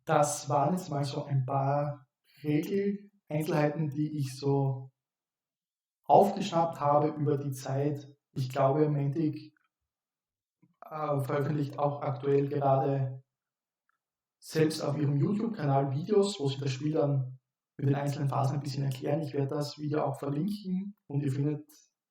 Das waren jetzt mal so ein paar Regeleinzelheiten, die ich so aufgeschnappt habe über die Zeit. Ich glaube, Mantic veröffentlicht auch aktuell gerade selbst auf ihrem YouTube-Kanal Videos, wo sie das Spiel dann mit den einzelnen Phasen ein bisschen erklären. Ich werde das Video auch verlinken und ihr findet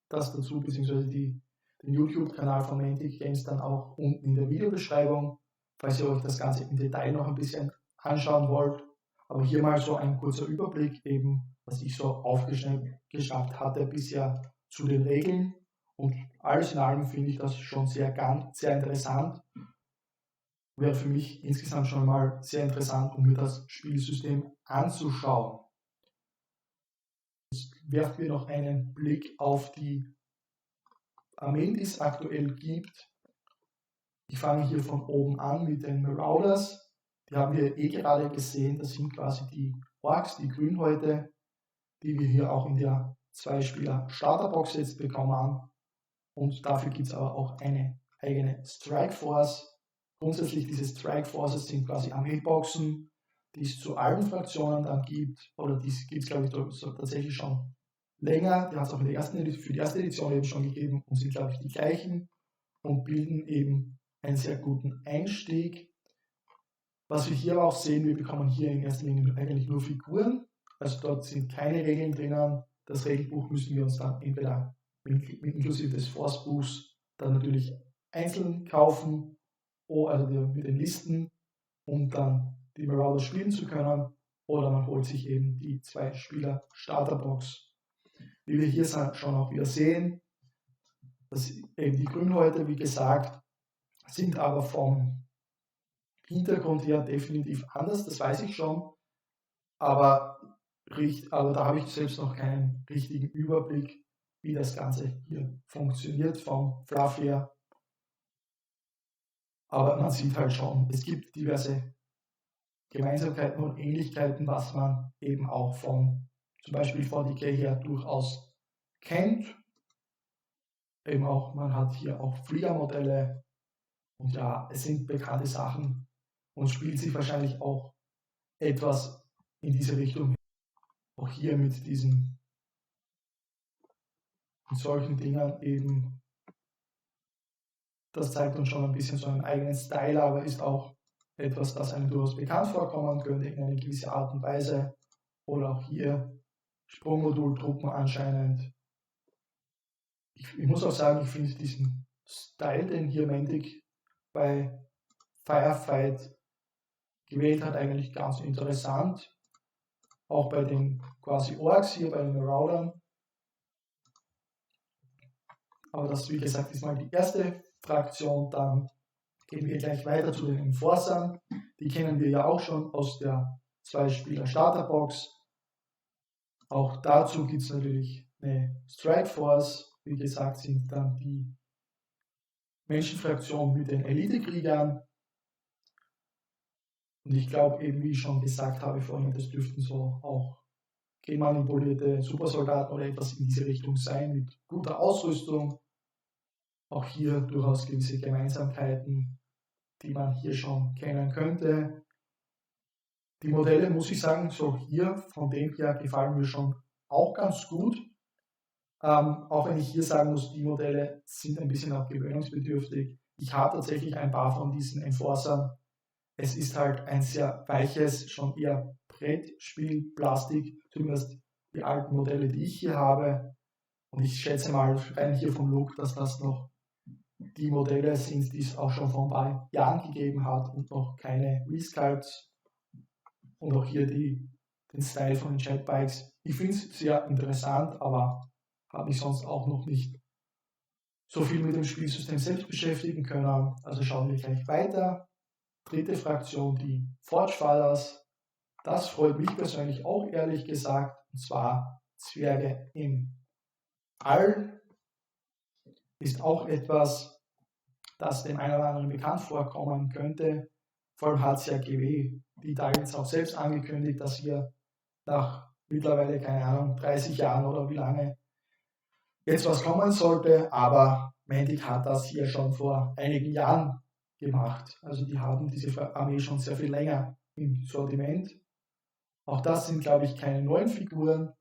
das dazu, beziehungsweise den YouTube-Kanal von Mantic Games dann auch unten in der Videobeschreibung, falls ihr euch das Ganze im Detail noch ein bisschen anschauen wollt. Aber hier mal so ein kurzer Überblick, eben was ich so aufgeschnappt hatte bisher zu den Regeln. Und alles in allem finde ich das schon sehr interessant. Wäre für mich insgesamt schon mal sehr interessant, um mir das Spielsystem anzuschauen. Jetzt werfen wir noch einen Blick auf die Armeen, die es aktuell gibt. Ich fange hier von oben an mit den Marauders. Die haben wir gerade gesehen. Das sind quasi die Orks, die Grünhäute, die wir hier auch in der 2-Spieler-Starterbox jetzt bekommen haben. Und dafür gibt es aber auch eine eigene Strike Force. Grundsätzlich diese Strike Forces sind quasi Armeeboxen, die es zu allen Fraktionen dann gibt, oder die gibt es, glaube ich, so tatsächlich schon länger. Die hat es auch für die erste Edition eben schon gegeben und sind, glaube ich, die gleichen und bilden eben einen sehr guten Einstieg. Was wir hier aber auch sehen, wir bekommen hier in erster Linie eigentlich nur Figuren, also dort sind keine Regeln drinnen. Das Regelbuch müssen wir uns dann entweder inklusive des Force-Buchs dann natürlich einzeln kaufen, also mit den Listen, um dann die Marauder spielen zu können, oder man holt sich eben die 2-Spieler-Starterbox. Wie wir hier schon auch wieder sehen, dass eben die Grünhäute, wie gesagt, sind aber vom Hintergrund her definitiv anders, das weiß ich schon, aber da habe ich selbst noch keinen richtigen Überblick, wie das Ganze hier funktioniert vom Fluff her. Aber man sieht halt schon, es gibt diverse Gemeinsamkeiten und Ähnlichkeiten, was man eben auch von zum Beispiel 40k her durchaus kennt. Eben auch, man hat hier auch Fliegermodelle und ja, es sind bekannte Sachen und spielt sich wahrscheinlich auch etwas in diese Richtung. Auch hier mit solchen Dingen eben, das zeigt uns schon ein bisschen so einen eigenen Style, aber ist auch etwas, das einem durchaus bekannt vorkommen könnte in einer gewissen Art und Weise. Oder auch hier Sprungmodultruppen anscheinend. Ich muss auch sagen, ich finde diesen Style, den hier Mantic bei Firefight gewählt hat, eigentlich ganz interessant. Auch bei den quasi Orks hier, bei den Maraudern. Aber das, wie gesagt, ist mal die erste Fraktion. Dann gehen wir gleich weiter zu den Enforcern. Die kennen wir ja auch schon aus der 2-Spieler-Starterbox. Auch dazu gibt es natürlich eine Strike Force. Wie gesagt, sind dann die Menschenfraktion mit den Elite-Kriegern. Und ich glaube eben, wie ich schon gesagt habe vorhin, das dürften so auch genmanipulierte Supersoldaten oder etwas in diese Richtung sein, mit guter Ausrüstung. Auch hier durchaus gewisse Gemeinsamkeiten, die man hier schon kennen könnte. Die Modelle, muss ich sagen, so hier, von dem her gefallen mir schon auch ganz gut. Auch wenn ich hier sagen muss, die Modelle sind ein bisschen auch gewöhnungsbedürftig. Ich habe tatsächlich ein paar von diesen Enforcern. Es ist halt ein sehr weiches, schon eher Brettspielplastik, zumindest die alten Modelle, die ich hier habe. Und ich schätze mal rein hier vom Look, dass das noch die Modelle sind, die es auch schon vor ein paar Jahren gegeben hat und noch keine Resculpts. Und auch hier den Style von den Jetbikes. Ich finde es sehr interessant, aber habe ich sonst auch noch nicht so viel mit dem Spielsystem selbst beschäftigen können. Also schauen wir gleich weiter. Dritte Fraktion, die Forgefallers. Das freut mich persönlich auch ehrlich gesagt. Und zwar Zwerge im All. Ist auch etwas, das dem einen oder anderen bekannt vorkommen könnte. Vor allem hat es ja GW die Titans auch selbst angekündigt, dass wir nach mittlerweile, keine Ahnung, 30 Jahren oder wie lange jetzt was kommen sollte, aber Mantic hat das hier schon vor einigen Jahren gemacht. Also die haben diese Armee schon sehr viel länger im Sortiment. Auch das sind, glaube ich, keine neuen Figuren.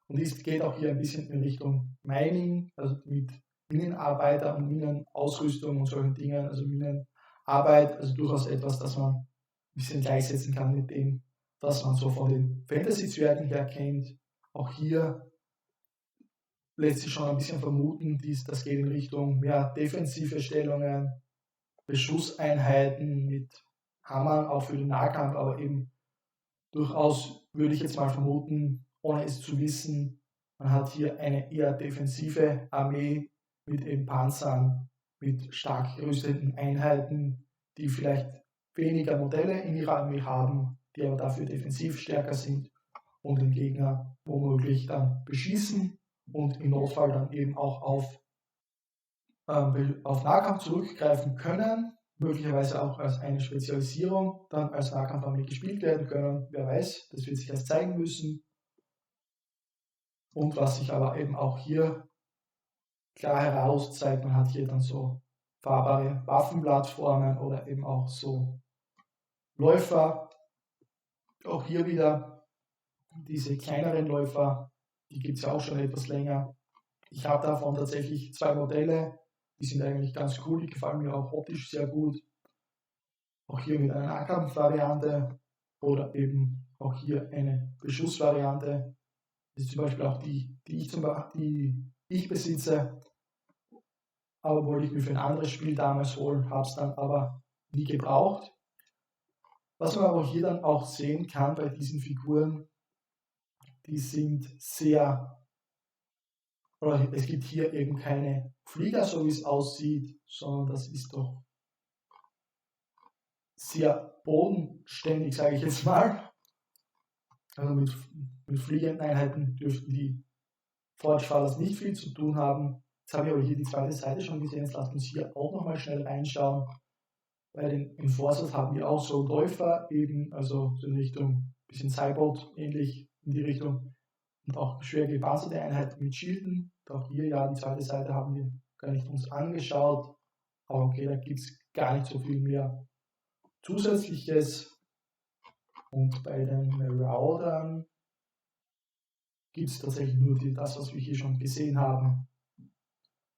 Und es geht auch hier ein bisschen in Richtung Mining, also mit Minenarbeiter und Minenausrüstung und solchen Dingen. Also Minenarbeit, also durchaus etwas, das man ein bisschen gleichsetzen kann mit dem, was man so von den Fantasy-Zwergen her kennt. Auch hier lässt sich schon ein bisschen vermuten, das geht in Richtung mehr defensive Stellungen, Beschusseinheiten mit Hammern, auch für den Nahkampf, aber eben durchaus, würde ich jetzt mal vermuten, ohne es zu wissen, man hat hier eine eher defensive Armee mit eben Panzern, mit stark gerüsteten Einheiten, die vielleicht weniger Modelle in ihrer Armee haben, die aber dafür defensiv stärker sind und den Gegner womöglich dann beschießen und im Notfall dann eben auch auf Nahkampf zurückgreifen können, möglicherweise auch als eine Spezialisierung dann als Nahkampfarmee gespielt werden können. Wer weiß, das wird sich erst zeigen müssen. Und was sich aber eben auch hier klar heraus zeigt, man hat hier dann so fahrbare Waffenplattformen oder eben auch so Läufer. Auch hier wieder diese kleineren Läufer, die gibt es ja auch schon etwas länger. Ich habe davon tatsächlich 2 Modelle, die sind eigentlich ganz cool, die gefallen mir auch optisch sehr gut. Auch hier mit einer Nahkampfvariante oder eben auch hier eine Beschussvariante. Das ist zum Beispiel auch die ich besitze, aber wollte ich mir für ein anderes Spiel damals holen, habe es dann aber nie gebraucht. Was man aber hier dann auch sehen kann bei diesen Figuren, die sind sehr, oder es gibt hier eben keine Flieger, so wie es aussieht, sondern das ist doch sehr bodenständig, sage ich jetzt mal. Also mit fliegenden Einheiten dürften die Forge-Fahrers nicht viel zu tun haben. Jetzt habe ich aber hier die zweite Seite schon gesehen, jetzt lasst uns hier auch nochmal schnell reinschauen. Bei den Enforcers haben wir auch so Läufer eben, also so in Richtung bisschen Cyborg ähnlich in die Richtung und auch schwer gepanzerte Einheiten mit Schilden. Auch hier, ja, die zweite Seite haben wir gar nicht uns angeschaut, aber okay, da gibt es gar nicht so viel mehr Zusätzliches. Und bei den Maraudern gibt es tatsächlich nur das, was wir hier schon gesehen haben.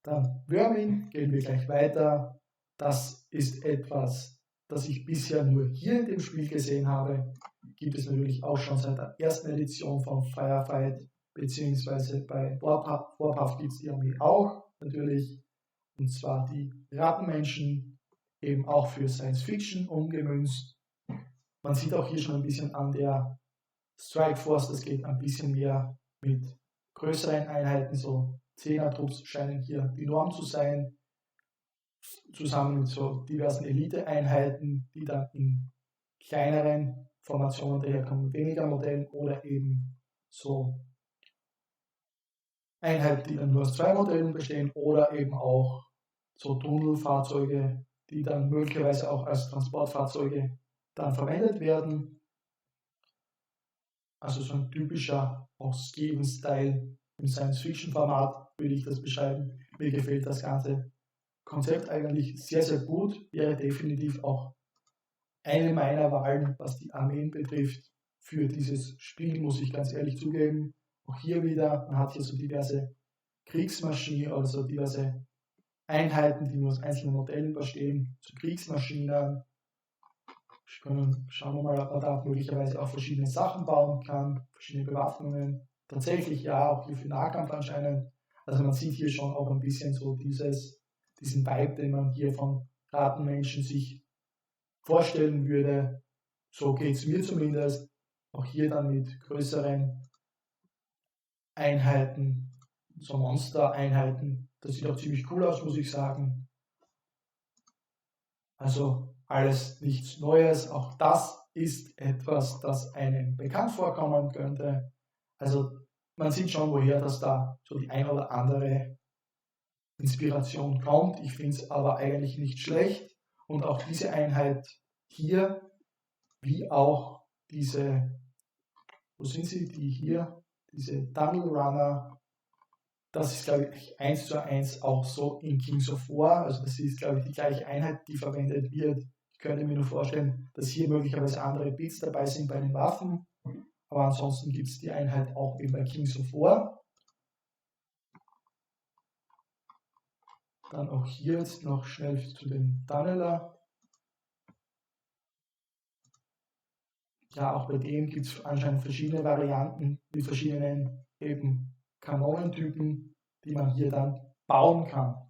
Dann Vermin, gehen wir gleich weiter. Das ist etwas, das ich bisher nur hier in dem Spiel gesehen habe. Gibt es natürlich auch schon seit der ersten Edition von Firefight, beziehungsweise bei Warpath gibt es die Armee auch natürlich. Und zwar die Rattenmenschen, eben auch für Science Fiction umgemünzt. Man sieht auch hier schon ein bisschen an der Strike Force, das geht ein bisschen mehr mit größeren Einheiten, so 10er-Trupps scheinen hier die Norm zu sein, zusammen mit so diversen Elite-Einheiten, die dann in kleineren Formationen daherkommen, mit weniger Modellen oder eben so Einheiten, die dann nur aus 2 Modellen bestehen oder eben auch so Tunnelfahrzeuge, die dann möglicherweise auch als Transportfahrzeuge dann verwendet werden. Also so ein typischer auch Skaven-Style im Science-Fiction-Format würde ich das beschreiben. Mir gefällt das ganze Konzept eigentlich sehr, sehr gut. Wäre definitiv auch eine meiner Wahlen, was die Armeen betrifft, für dieses Spiel, muss ich ganz ehrlich zugeben. Auch hier wieder, man hat hier so diverse Kriegsmaschinen, also diverse Einheiten, die nur aus einzelnen Modellen bestehen, so Kriegsmaschinen. Schauen wir mal, ob man da möglicherweise auch verschiedene Sachen bauen kann, verschiedene Bewaffnungen. Tatsächlich ja, auch hier für Nahkampf anscheinend. Also man sieht hier schon auch ein bisschen so diesen Vibe, den man hier von Ratenmenschen sich vorstellen würde. So geht es mir zumindest. Auch hier dann mit größeren Einheiten, so Monster-Einheiten. Das sieht auch ziemlich cool aus, muss ich sagen. Also alles nichts Neues. Auch das ist etwas, das einem bekannt vorkommen könnte. Also man sieht schon, woher das da so die ein oder andere Inspiration kommt. Ich finde es aber eigentlich nicht schlecht. Und auch diese Einheit hier, wie auch diese, wo sind sie, die hier, diese Tunnel Runner, das ist, glaube ich, 1:1 auch so in Kings of War. Also das ist, glaube ich, die gleiche Einheit, die verwendet wird. Ich könnte mir nur vorstellen, dass hier möglicherweise andere Bits dabei sind bei den Waffen. Aber ansonsten gibt es die Einheit auch eben bei Kings of War. Dann auch hier jetzt noch schnell zu den Tunneler. Ja, auch bei dem gibt es anscheinend verschiedene Varianten mit verschiedenen eben Kanonentypen, die man hier dann bauen kann.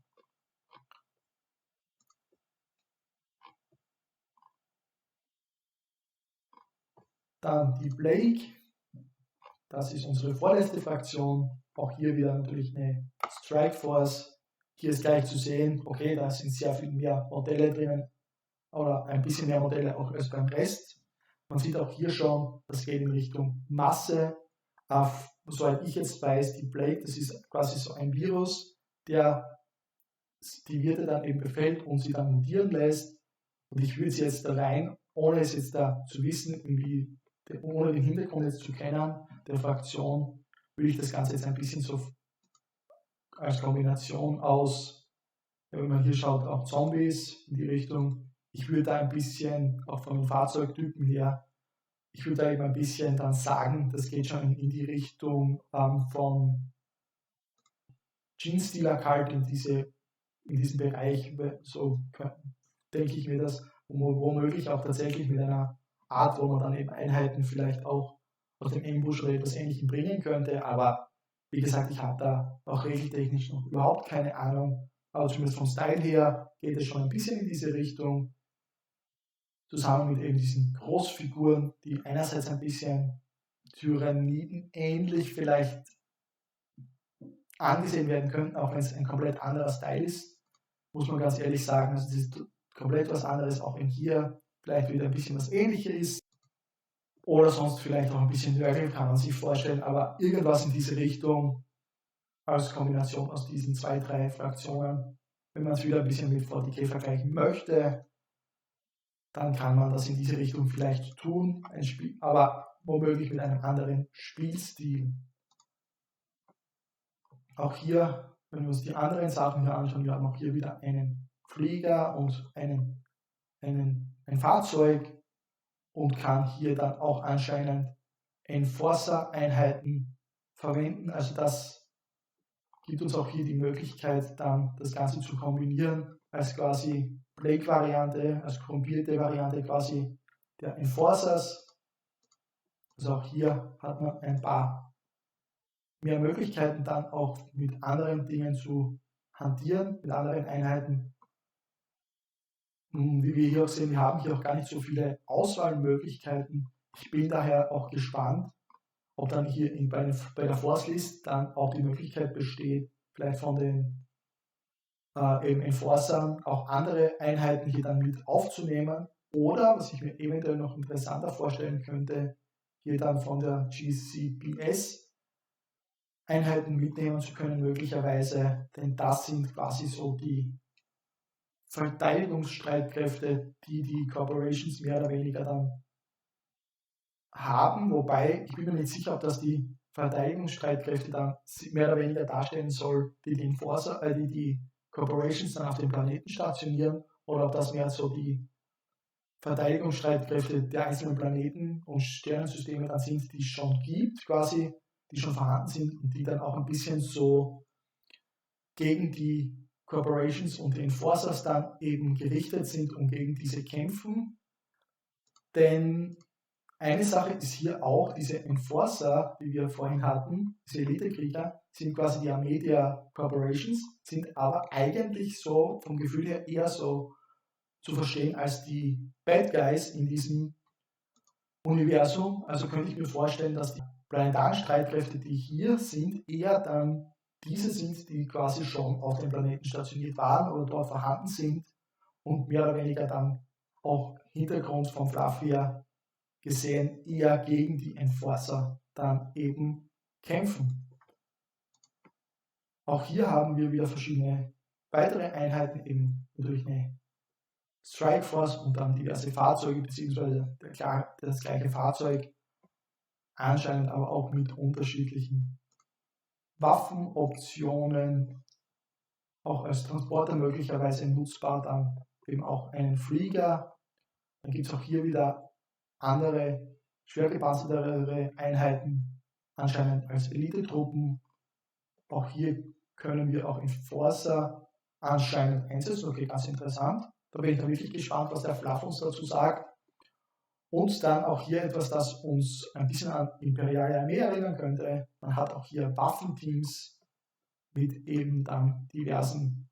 Dann die Blake, das ist unsere vorletzte Fraktion. Auch hier wieder natürlich eine Strike Force. Hier ist gleich zu sehen, okay, da sind sehr viel mehr Modelle drinnen oder ein bisschen mehr Modelle auch als beim Rest. Man sieht auch hier schon, das geht in Richtung Masse. Soweit ich jetzt weiß, die Blake, das ist quasi so ein Virus, der die Wirte dann eben befällt und sie dann mutieren lässt. Und ich würde sie jetzt da rein, ohne es jetzt da zu wissen, irgendwie, ohne den Hintergrund jetzt zu kennen, der Fraktion, würde ich das Ganze jetzt ein bisschen so als Kombination aus, wenn man hier schaut, auch Zombies in die Richtung. Ich würde da ein bisschen, auch von den Fahrzeugtypen her, ich würde da eben ein bisschen dann sagen, das geht schon in die Richtung von Genestealer Cult in diesem Bereich, so denke ich mir das, womöglich auch tatsächlich mit einer Art, wo man dann eben Einheiten vielleicht auch aus dem Ambush oder etwas Ähnlichem bringen könnte, aber wie gesagt, ich habe da auch regeltechnisch noch überhaupt keine Ahnung, aber zumindest vom Style her geht es schon ein bisschen in diese Richtung, zusammen mit eben diesen Großfiguren, die einerseits ein bisschen Tyranniden ähnlich vielleicht angesehen werden könnten, auch wenn es ein komplett anderer Style ist, muss man ganz ehrlich sagen, also es ist komplett was anderes, auch wenn hier vielleicht wieder ein bisschen was Ähnliches ist oder sonst vielleicht auch ein bisschen Nörgeln kann man sich vorstellen, aber irgendwas in diese Richtung als Kombination aus diesen 2, 3 Fraktionen, wenn man es wieder ein bisschen mit 40k vergleichen möchte, dann kann man das in diese Richtung vielleicht tun, ein Spiel, aber womöglich mit einem anderen Spielstil. Auch hier, wenn wir uns die anderen Sachen hier anschauen, wir haben auch hier wieder einen Flieger und ein Fahrzeug und kann hier dann auch anscheinend Enforcer-Einheiten verwenden. Also das gibt uns auch hier die Möglichkeit, dann das Ganze zu kombinieren als quasi Blake-Variante, als korrumpierte Variante quasi der Enforcers. Also auch hier hat man ein paar mehr Möglichkeiten dann auch mit anderen Dingen zu hantieren, mit anderen Einheiten. Wie wir hier auch sehen, wir haben hier auch gar nicht so viele Auswahlmöglichkeiten. Ich bin daher auch gespannt, ob dann hier bei der Force List dann auch die Möglichkeit besteht, vielleicht von den eben Enforcern auch andere Einheiten hier dann mit aufzunehmen. Oder, was ich mir eventuell noch interessanter vorstellen könnte, hier dann von der GCPS Einheiten mitnehmen zu können, möglicherweise, denn das sind quasi so die Verteidigungsstreitkräfte, die die Corporations mehr oder weniger dann haben, wobei ich bin mir nicht sicher, ob das die Verteidigungsstreitkräfte dann mehr oder weniger darstellen soll, die die Corporations dann auf dem Planeten stationieren, oder ob das mehr so die Verteidigungsstreitkräfte der einzelnen Planeten und Sternensysteme dann sind, die es schon gibt, quasi, die schon vorhanden sind und die dann auch ein bisschen so gegen die Corporations und die Enforcers dann eben gerichtet sind und gegen diese kämpfen. Denn eine Sache ist hier auch, diese Enforcer, die wir vorhin hatten, diese Elitekrieger, sind quasi die Armee der Corporations, sind aber eigentlich so vom Gefühl her eher so zu verstehen als die Bad Guys in diesem Universum. Also könnte ich mir vorstellen, dass die planetaren Streitkräfte, die hier sind, eher dann diese sind, die quasi schon auf dem Planeten stationiert waren oder dort vorhanden sind und mehr oder weniger dann auch Hintergrund vom Fluff her gesehen eher gegen die Enforcer dann eben kämpfen. Auch hier haben wir wieder verschiedene weitere Einheiten, eben natürlich eine Strike Force und dann diverse Fahrzeuge, beziehungsweise das gleiche Fahrzeug, anscheinend aber auch mit unterschiedlichen Waffenoptionen, auch als Transporter möglicherweise nutzbar, dann eben auch einen Flieger Dann gibt es auch hier wieder andere, schwer gepanzertere Einheiten, anscheinend als Elitetruppen. Auch hier können wir auch Enforcer anscheinend einsetzen. Okay, ganz interessant. Da bin ich dann wirklich gespannt, was der Fluff uns dazu sagt. Und dann auch hier etwas, das uns ein bisschen an Imperiale Armee erinnern könnte. Man hat auch hier Waffenteams mit eben dann diversen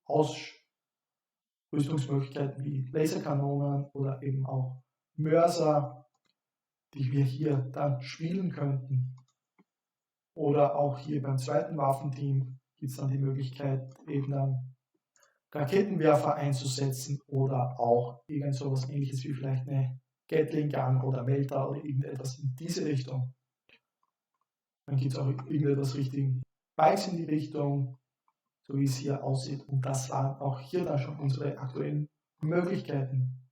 Ausrüstungsmöglichkeiten wie Laserkanonen oder eben auch Mörser, die wir hier dann spielen könnten. Oder auch hier beim zweiten Waffenteam gibt es dann die Möglichkeit, eben dann Raketenwerfer einzusetzen oder auch irgend sowas ähnliches wie vielleicht eine Gatling Gun oder Melter oder irgendetwas in diese Richtung. Dann gibt es auch irgendetwas richtigen Bikes in die Richtung, so wie es hier aussieht. Und das waren auch hier dann schon unsere aktuellen Möglichkeiten.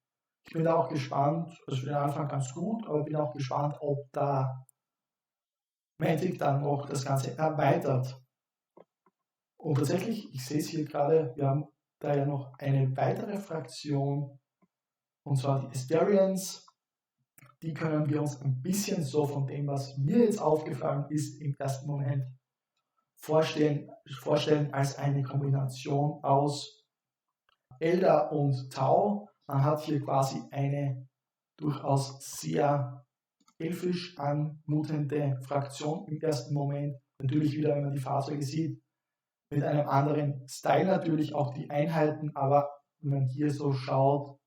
Ich bin da auch gespannt, also für den Anfang ganz gut, aber bin auch gespannt, ob da Mantic dann noch das Ganze erweitert. Und tatsächlich, ich sehe es hier gerade, wir haben da ja noch eine weitere Fraktion, und zwar die Asterians. Die können wir uns ein bisschen so von dem, was mir jetzt aufgefallen ist, im ersten Moment vorstellen als eine Kombination aus Eldar und Tau. Man hat hier quasi eine durchaus sehr elfisch anmutende Fraktion im ersten Moment. Natürlich wieder, wenn man die Fahrzeuge sieht, mit einem anderen Style natürlich auch die Einheiten, aber wenn man hier so schaut,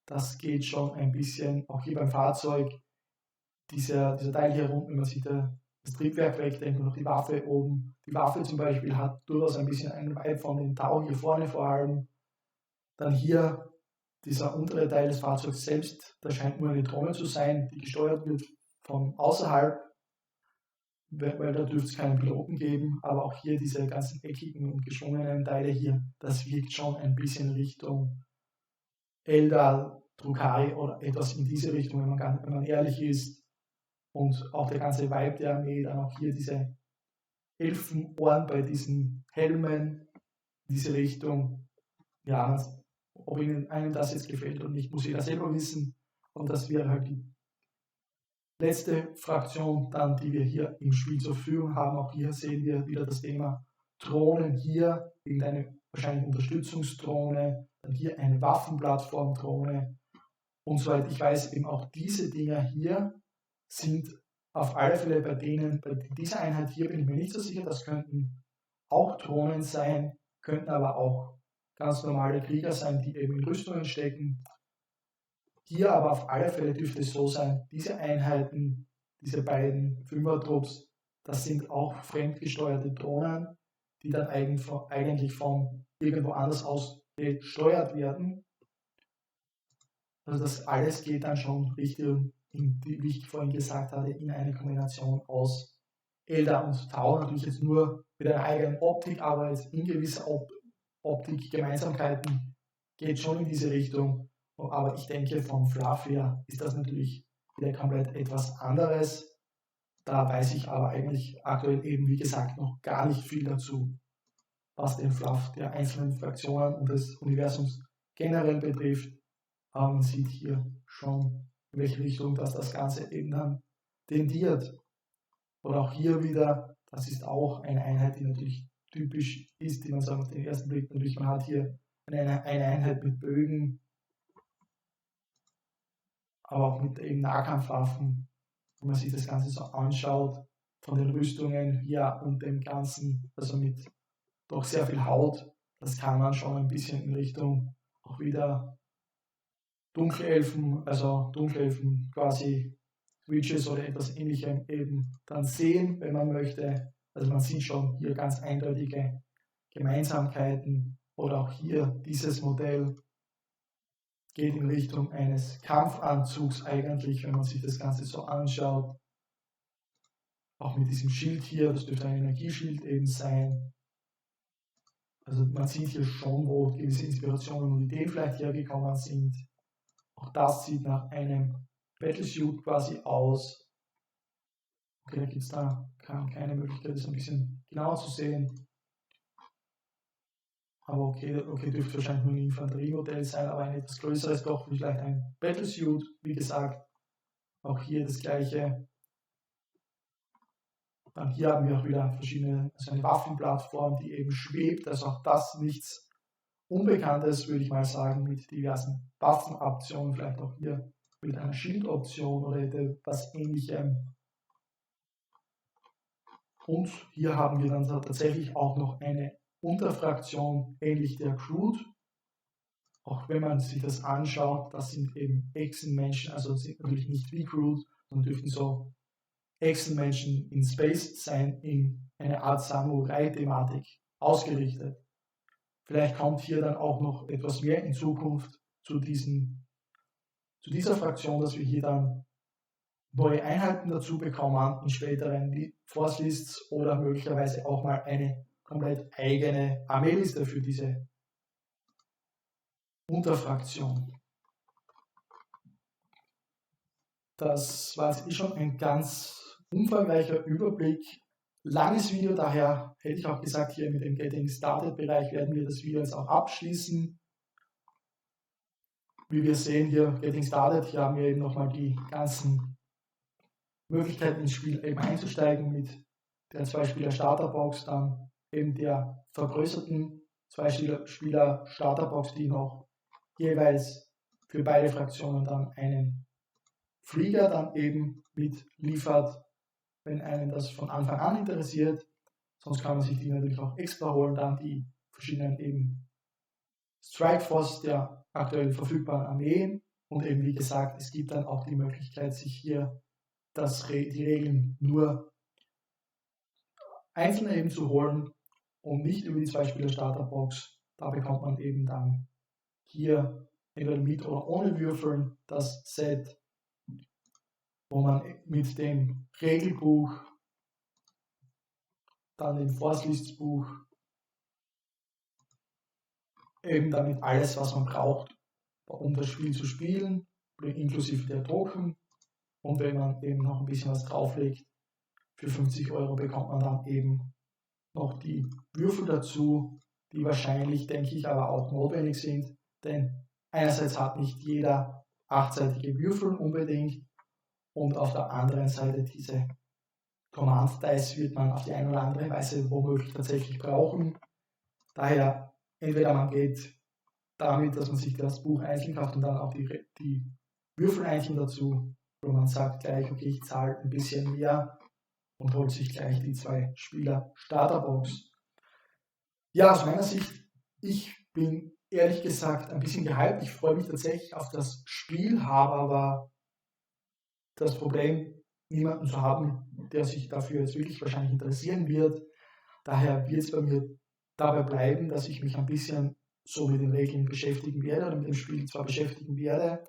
das geht schon ein bisschen, auch hier beim Fahrzeug, dieser Teil hier unten, man sieht das Triebwerk wegdenken und noch die Waffe oben. Die Waffe zum Beispiel hat durchaus ein bisschen einen Vibe von den Tau hier vorne vor allem. Dann hier dieser untere Teil des Fahrzeugs selbst, da scheint nur eine Drohne zu sein, die gesteuert wird von außerhalb, weil da dürfte es keinen Piloten geben, aber auch hier diese ganzen eckigen und geschwungenen Teile hier, das wirkt schon ein bisschen Richtung Eldar, Drukhari oder etwas in diese Richtung, wenn man ehrlich ist. Und auch der ganze Vibe der Armee, dann auch hier diese Elfenohren bei diesen Helmen, diese Richtung. Ja, ob einem das jetzt gefällt oder nicht, muss jeder selber wissen. Und das wäre halt die letzte Fraktion, dann, die wir hier im Spiel zur Verfügung haben. Auch hier sehen wir wieder das Thema Drohnen. Hier irgendeine wahrscheinlich Unterstützungsdrohne, dann hier eine Waffenplattform-Drohne. Und soweit ich weiß, eben auch diese Dinger hier sind auf alle Fälle bei dieser Einheit hier bin ich mir nicht so sicher, das könnten auch Drohnen sein, könnten aber auch ganz normale Krieger sein, die eben in Rüstungen stecken. Hier aber auf alle Fälle dürfte es so sein, diese Einheiten, diese beiden Fünfer-Trupps, das sind auch fremdgesteuerte Drohnen, die dann eigentlich von irgendwo anders aus gesteuert werden. Also das alles geht dann schon richtig, wie ich vorhin gesagt hatte, in eine Kombination aus Eldar und Tau. Natürlich jetzt nur mit einer eigenen Optik, aber jetzt in gewisser Optik-Gemeinsamkeiten geht schon in diese Richtung. Aber ich denke, vom Fluff her ist das natürlich wieder komplett etwas anderes. Da weiß ich aber eigentlich aktuell eben, wie gesagt, noch gar nicht viel dazu, was den Fluff der einzelnen Fraktionen und des Universums generell betrifft. Aber man sieht hier schon, in welche Richtung das Ganze eben dann tendiert. Und auch hier wieder, das ist auch eine Einheit, die natürlich typisch ist, die man sagt auf den ersten Blick, natürlich, man hat hier eine Einheit mit Bögen, aber auch mit eben Nahkampfwaffen. Wenn man sich das Ganze so anschaut, von den Rüstungen hier und dem Ganzen, also mit doch sehr viel Haut, das kann man schon ein bisschen in Richtung auch wieder Dunkelelfen quasi Witches oder etwas ähnlichem eben dann sehen, wenn man möchte. Also man sieht schon hier ganz eindeutige Gemeinsamkeiten oder auch hier dieses Modell geht in Richtung eines Kampfanzugs eigentlich, wenn man sich das Ganze so anschaut. Auch mit diesem Schild hier, das dürfte ein Energieschild eben sein. Also man sieht hier schon, wo gewisse Inspirationen und Ideen vielleicht hergekommen sind. Auch das sieht nach einem Battlesuit quasi aus. Okay, da gibt es da keine Möglichkeit, das ein bisschen genauer zu sehen. aber okay, dürfte wahrscheinlich nur ein Infanteriemodell sein, aber ein etwas größeres doch, vielleicht ein Battlesuit, wie gesagt. Auch hier das gleiche. Dann hier haben wir auch wieder verschiedene, also eine Waffenplattform, die eben schwebt, also auch das nichts Unbekanntes, würde ich mal sagen, mit diversen Waffenoptionen, vielleicht auch hier mit einer Schildoption oder etwas Ähnlichem. Und hier haben wir dann tatsächlich auch noch eine Unterfraktion, ähnlich der Crude. Auch wenn man sich das anschaut, das sind eben Echsenmenschen, also sind natürlich nicht wie Crude, sondern dürften so Echsenmenschen in Space sein, in eine Art Samurai-Thematik ausgerichtet. Vielleicht kommt hier dann auch noch etwas mehr in Zukunft zu dieser Fraktion, dass wir hier dann neue Einheiten dazu bekommen in späteren Force Lists oder möglicherweise auch mal eine komplett eigene Armeeliste für diese Unterfraktion. Das war jetzt schon ein ganz umfangreicher Überblick. Langes Video, daher hätte ich auch gesagt, hier mit dem Getting Started Bereich werden wir das Video jetzt auch abschließen. Wie wir sehen hier, Getting Started, hier haben wir eben nochmal die ganzen Möglichkeiten ins Spiel eben einzusteigen mit der 2-Spieler-Starterbox, dann eben der vergrößerten 2-Spieler-Starterbox, die noch jeweils für beide Fraktionen dann einen Flieger dann eben mitliefert, wenn einen das von Anfang an interessiert. Sonst kann man sich die natürlich auch extra holen, dann die verschiedenen eben Strikeforce der aktuell verfügbaren Armeen. Und eben wie gesagt, es gibt dann auch die Möglichkeit, sich hier die Regeln nur einzeln eben zu holen und nicht über die 2-Spieler-Starterbox. Da bekommt man eben dann hier entweder mit oder ohne Würfeln das Set, wo man mit dem Regelbuch, dann dem Force Lists Buch, eben damit alles, was man braucht, um das Spiel zu spielen, inklusive der Token. Und wenn man eben noch ein bisschen was drauflegt, für 50 € bekommt man dann eben noch die Würfel dazu, die wahrscheinlich, denke ich, aber auch notwendig sind, denn einerseits hat nicht jeder 8-seitige Würfel unbedingt und auf der anderen Seite diese Command Dice wird man auf die eine oder andere Weise womöglich tatsächlich brauchen. Daher entweder man geht damit, dass man sich das Buch einzeln kauft und dann auch die Würfel einzeln dazu, wo man sagt gleich, okay, ich zahle ein bisschen mehr und holt sich gleich die 2-Spieler-Starterbox. Ja, aus meiner Sicht, ich bin ehrlich gesagt ein bisschen gehypt. Ich freue mich tatsächlich auf das Spiel, habe aber das Problem, niemanden zu haben, der sich dafür jetzt wirklich wahrscheinlich interessieren wird. Daher wird es bei mir dabei bleiben, dass ich mich ein bisschen so mit den Regeln beschäftigen werde oder mit dem Spiel zwar beschäftigen werde,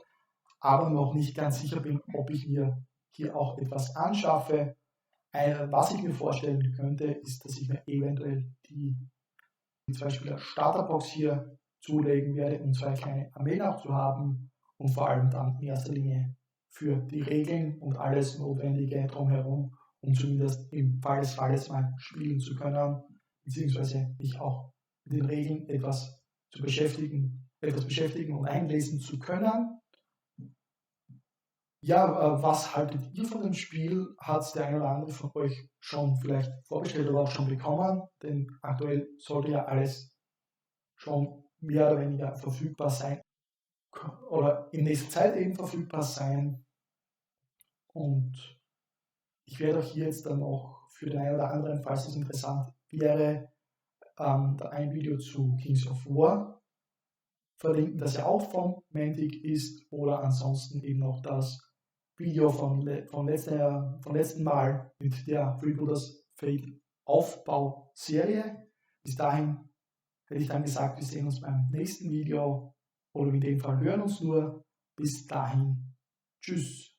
aber noch nicht ganz sicher bin, ob ich mir hier auch etwas anschaffe. Was ich mir vorstellen könnte, ist, dass ich mir eventuell die 2-Spieler-Starterbox hier zulegen werde, um 2 kleine Armeen auch zu haben und vor allem dann in erster Linie für die Regeln und alles Notwendige drumherum, um zumindest im Fall des Falles mal spielen zu können, beziehungsweise mich auch mit den Regeln etwas beschäftigen und einlesen zu können. Ja, was haltet ihr von dem Spiel? Hat es der eine oder andere von euch schon vielleicht vorbestellt oder auch schon bekommen? Denn aktuell sollte ja alles schon mehr oder weniger verfügbar sein oder in nächster Zeit eben verfügbar sein. Und ich werde euch hier jetzt dann noch für den einen oder anderen, falls es interessant wäre, ein Video zu Kings of War verlinken, das ja auch von Mantic ist, oder ansonsten eben noch das Video vom letzten Mal mit der Freebooters Fate Aufbauserie. Bis dahin hätte ich dann gesagt, wir sehen uns beim nächsten Video oder in dem Fall hören uns nur. Bis dahin, tschüss.